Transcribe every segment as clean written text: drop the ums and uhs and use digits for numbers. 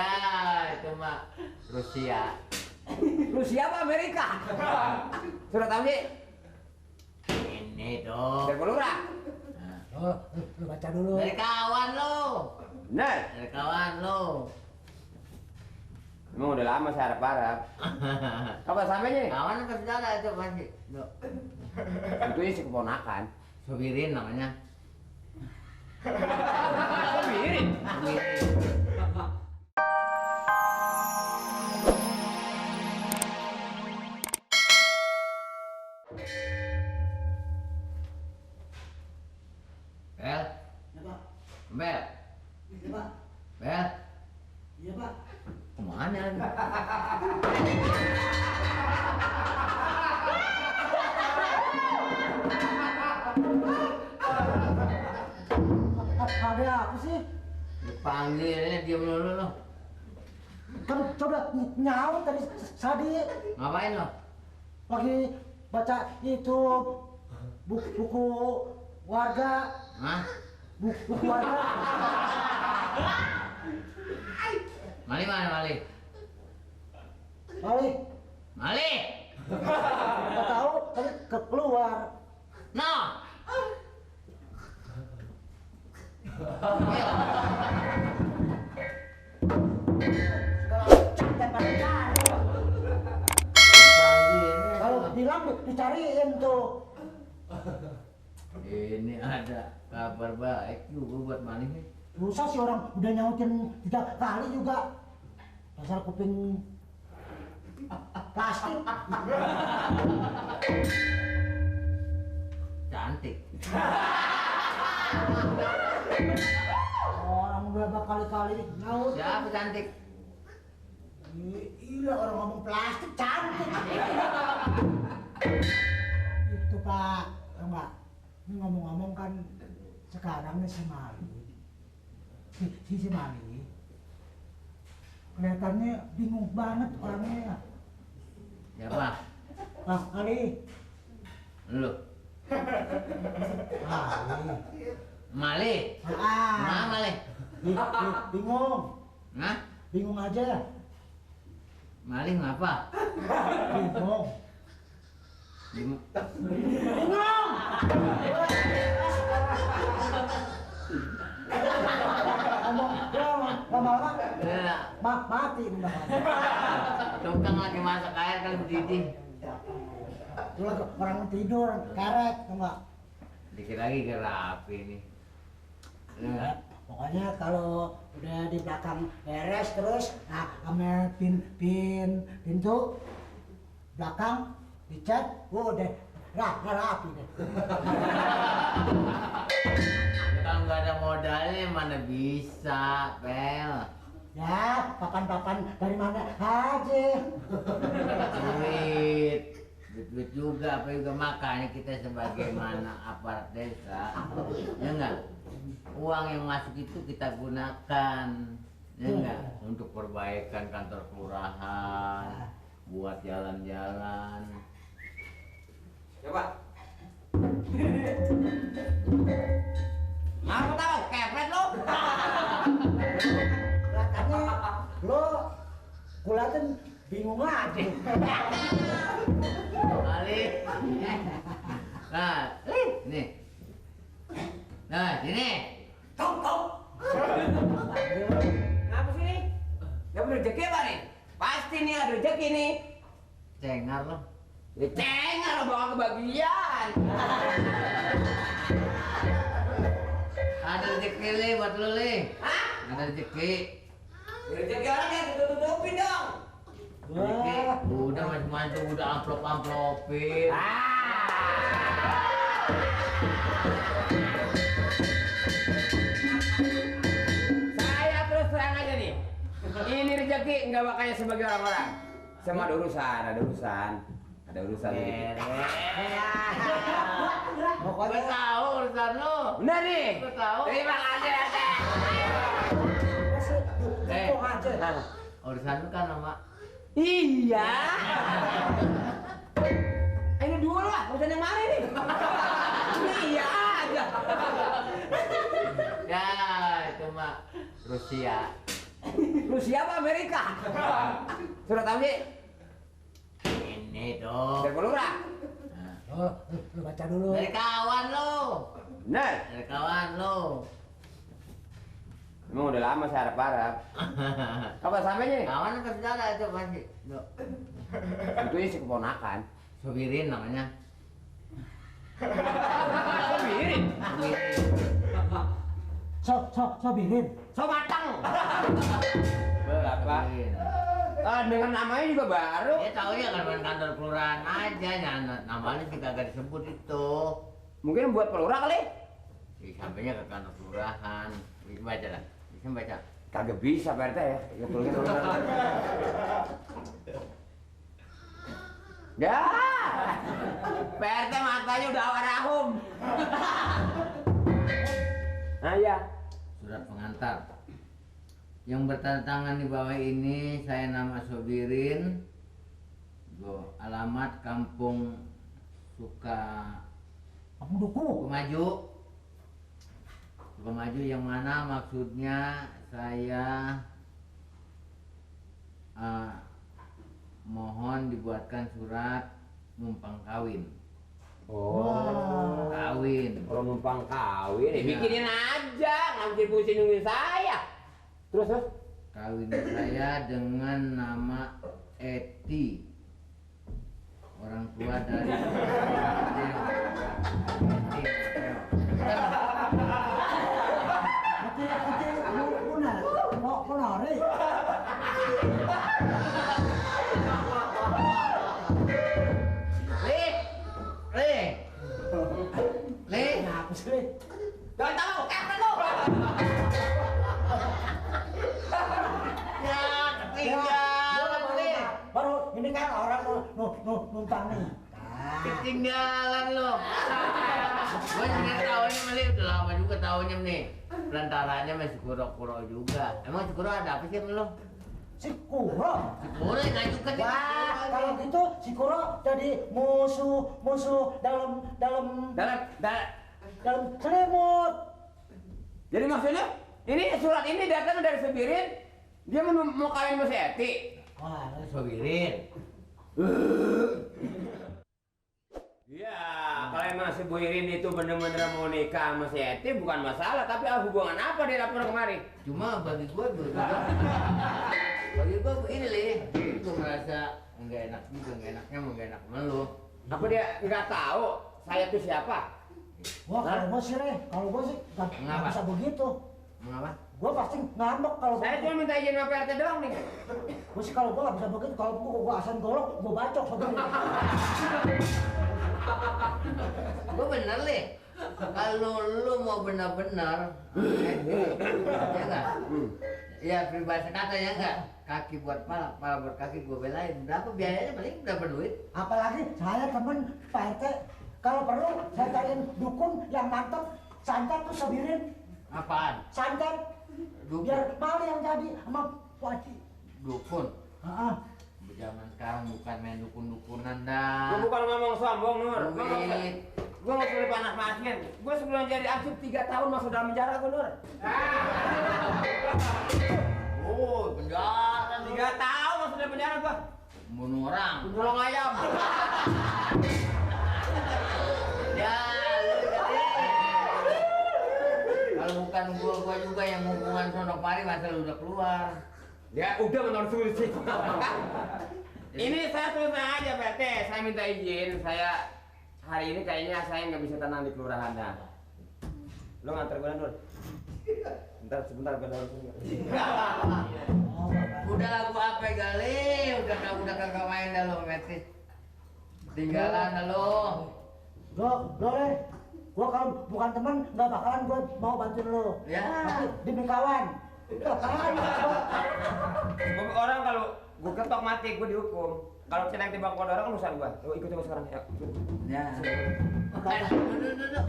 Ya, itu mah Rusia. Rusia apa Amerika? Surat apa sih? Ini dong. Dari Lurah. Oh, lu baca dulu. Dari kawan lo. Bener. Dari kawan lo. Emang udah lama saya harap-harap. Apa samanya nih? Kawan apa saudara itu pasti. Loh, Itu si keponakan. Sobirin namanya. Sobirin. Sobirin. Bel, Ya, Pak. Bel, Iya, Pak. Bel, Iya, Pak. kemana lagi? Ada apa sih? Dipanggilnya diam dulu lo. Kan coba nyaut tadi Sadi Ngapain lo? lagi baca itu buku warga, Hah? buku warga. Mali mana Mali? Mali, Mali! nggak tahu tadi keluar. No! Kalau bilang dicariin tuh. Ini ada kabar baik juga buat Mali nih. Susah sih orang udah nyautin 3 kali juga. Dasar kuping plastik. Cantik. Orang udah berkali-kali nyaut. Siapa cantik? Iya orang ngomong plastik cantik. Itu Pak, Mbak. Ini ngomong-ngomong kan sekarang nih si Mali. Si Mali. Kelihatannya bingung banget orangnya. Siapa? Nah, Ali. Lu. Ali. Mali. Nah, Mali. Bingung. Nah, Bingung aja. Mali ngapa? Bingung. Bingung. Bingung. Ngomong, lama-lama Ya, mati udah. tukang lagi masak air kali mendidih. Lu orang tidur, karet, enggak? Dikit lagi ke rapi nih. Ya. Pokoknya kalau udah di belakang beres terus, nah sama pintu belakang dicat, udah rapi deh. Kalau nggak ada modalnya mana bisa, Pel. Ya, papan-papan dari mana aja. Duit juga, apa juga makanya kita sebagaimana aparat desa, ya enggak? Uang yang masuk itu kita gunakan, ya enggak? Untuk perbaikan kantor kelurahan, buat jalan-jalan. Coba. Apa tahu? Kepret lo. Katanya lo kulatin bingung aja. Kali. Nah, nih. Nah, sini. Kenapa sih nih? Gak punya rezeki apa nih? Pasti nih ada rezeki nih. Cengar lo. Ya cengar lo bawa kebagian. Ada rezeki li buat lo li. Hah? Ada rezeki. Rezeki orang yang tutup-tutupin dong. Rezeki. Udah macam-macam udah amplop-amplopin. Saya terus terang aja nih. Ini rezeki nggak makanya sebagai orang-orang. Semua ada urusan, ada urusan. Ada urusan Beres. Pokoknya Gue tahu urusan lo. bener nih. Gue tahu. Terima kasih ya, Teh. Bingung aja. Urusan lu kan sama Iya. Ini dulu lah, urusan yang mana nih? Iya aja. ya itu mah Rusia. Rusia apa Amerika? Surat apa sih? Ini dong. Dari Lurah. Oh, lu baca dulu. Dari kawan lo. Bener. Dari kawan lo. Emang udah lama saya harap-harap. Apa sampainya nih? Kawan apa saudara itu pasti. Loh, Itu isi keponakan. Sobirin namanya. Sobirin. Sobirin. So birin. So matang. Berapa? Sobirin. Dengan namanya juga baru. Dia tahu ya kan main kantor kelurahan aja, namanya sih kagak disebut itu. Mungkin buat pelurah kali. Sampainya ke kantor kelurahan. Bisa baca lah, bisa baca. Kagak bisa Pak RT ya. Ya tulisnya pelurah. Ya. Pak RT matanya udah warahum. Nah ya. Surat pengantar. Yang bertanda tangan di bawah ini saya nama Sobirin. Alamat Kampung Kamu duku. Sukmaju yang mana maksudnya saya mohon dibuatkan surat numpang kawin. Oh. Kawin. Kalau numpang kawin, Iya. bikinin aja, nggak mesti pusing nungguin saya. Terus? Kawin saya dengan nama Eti. Orang tua dari Kau nari. Le, Kenapa sih? Jangan tahu, kata lu. ya ketinggalan Le, Baru ini kan orang numpang nih. ketinggalan lo. Gue juga tahunya Meli udah lama juga tahunya nih. Pelantarannya masih kuro-kuro juga. Emang si kuro ada apa sih sama lo? Si Kuro. Si kuro yang ngajukan di Wah, kalau gitu si Kuro jadi musuh dalam selimut. Jadi maksudnya, ini surat ini datang dari Sobirin, dia mau kawin sama si Eti. Wah, Sobirin. Iya, kalau emang si Bu Irin itu bener-bener mau nikah sama si Eti bukan masalah, tapi hubungan apa dia lapor kemari? Cuma bagi gue juga bagi gue ini Le, gue merasa nggak enak juga, nggak enaknya mau nggak enak sama lo. Apa dia nggak tahu saya itu siapa? wah kalau gue sih kalau gue sih nggak Mengapa? bisa begitu. Mengapa? Gue pasti ngambek kalau Saya cuma minta izin sama PRT doang nih. gue sih kalau gue nggak bisa begitu. Kalau gue asal golok, gue bacok sebenarnya. Gue bener Le, kalau lu mau benar-benar ya nggak? Ya peribahasa kata ya nggak? Kaki buat pala, pala buat kaki gue belain. Berapa biayanya paling berapa duit? Apalagi saya temen Pak RT, kalau perlu saya cariin dukun yang mantap, santet tuh Sobirin, Apaan? santet, Dukun. biar Mali yang jadi sama Wajib. Dukun. Heeh. Zaman sekarang bukan main dukun-dukunan Gue dah. bukan ngomong sombong Nur. Duit. Gue nggak boleh panas-panasin. Gue sebelum jadi arsip 3 tahun masuk dalam penjara gue Nur. Oh, penjara 3 tahun masuk dalam penjara gue. bunuh orang. Nolong ayam. Ya, lu jadi. Kalau bukan gua juga yang hubungan sono mari masa lu udah keluar. Ya udah menurut solusi. Ini saya terus terang aja Pak RT, saya minta izin, saya hari ini kayaknya saya nggak bisa tenang di kelurahan dah. Lo nganter gue Nur. Sebentar gue dalam sini. Oh, Bapak. Udah lagu apa gali? Udah kagak main dah lo metis. Tinggalan dah lo. Boleh. Gua kalau bukan teman nggak bakalan gua mau bantuin lo. Ya. Tapi demi kawan. Apaan? Orang kalau gue ketok mati gue dihukum. Kalau sedang tembak pada orang urusan gue. Lo ikut gue sekarang ya. Ya. Duduk.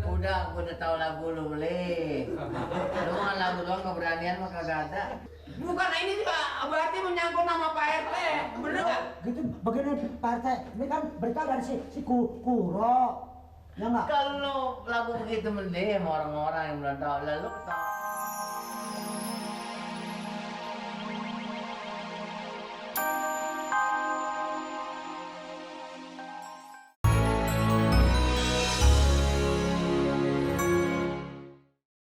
Udah, gua udah tahu lagu lu boleh. Lu kan lagu doang keberanian mah kagak ada. Bukan ini juga berarti menyangkut nama Pak RT. Bener nggak? Gitu begini Pak RT. Ini kan berita dari si Kuro. Ya nggak? Kalau lagu begitu mending sama orang-orang yang belum tahu lalu ketawa.